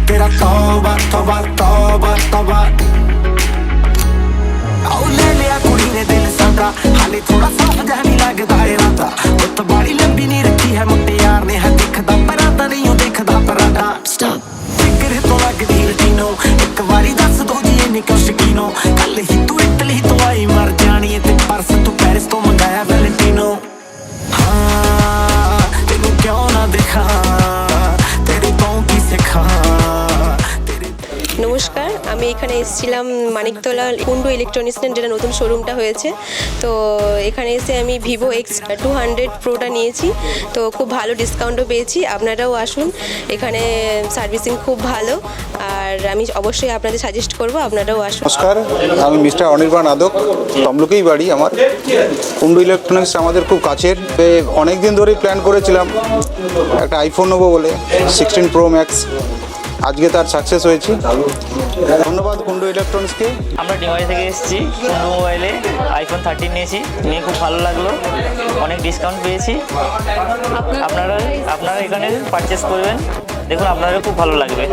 तेरा तौबा तौबा तौबा तौबा आओ ले लिया कुड़ी ने दिल सादा हाले थोड़ा साफ जहा नहीं लगदा इरादा गुत बाड़ी लंबी नहीं रखी है मुंडे यार ने है दिखदा परादा नहीं हो दिखदा परादा स्टॉप फिक्र तो लगदी लटीनो एक बारी दस दो जी इन्नी क्यों शकीनो कल ही तू इटली तो आई मर जानी ते परस तू पेरिस तो मंगाया वैलेंटिनो हाँ तेनू क्यों ना देखा तेरी पाँव की सिखा নমস্কার, আমি এখানে এসেছিলাম মানিকতলা কুন্ডু ইলেকট্রনিক্সের যেটা নতুন শোরুমটা হয়েছে। তো এখানে এসে আমি ভিভো X200 প্রোটা নিয়েছি, তো খুব ভালো ডিসকাউন্টও পেয়েছি। আপনারাও আসুন, এখানে সার্ভিসিং খুব ভালো, আর আমি অবশ্যই আপনাদের সাজেস্ট করব আপনারাও আসুন। নমস্কার, আমি মিস্টার অনির্বাণ আদক, তমলুকেই বাড়ি আমার। কুন্ডু ইলেকট্রনিক্স আমাদের খুব কাছের। অনেক দিন ধরেই প্ল্যান করেছিলাম একটা আইফোন নেবো বলে, 16 Pro Max। আজকে তার সাকসেস হয়েছে, ধন্যবাদ কুন্ডু ইলেকট্রনিক্সকে। আমরা ডিমারি থেকে এসেছি, কুন্ডু মোবাইলে iPhone 13 নিয়েছি, নিয়ে খুব ভালো লাগলো, অনেক ডিসকাউন্ট পেয়েছি। আপনারা এখানে পারচেস করবেন, দেখুন আপনাদের খুব ভালো লাগবে।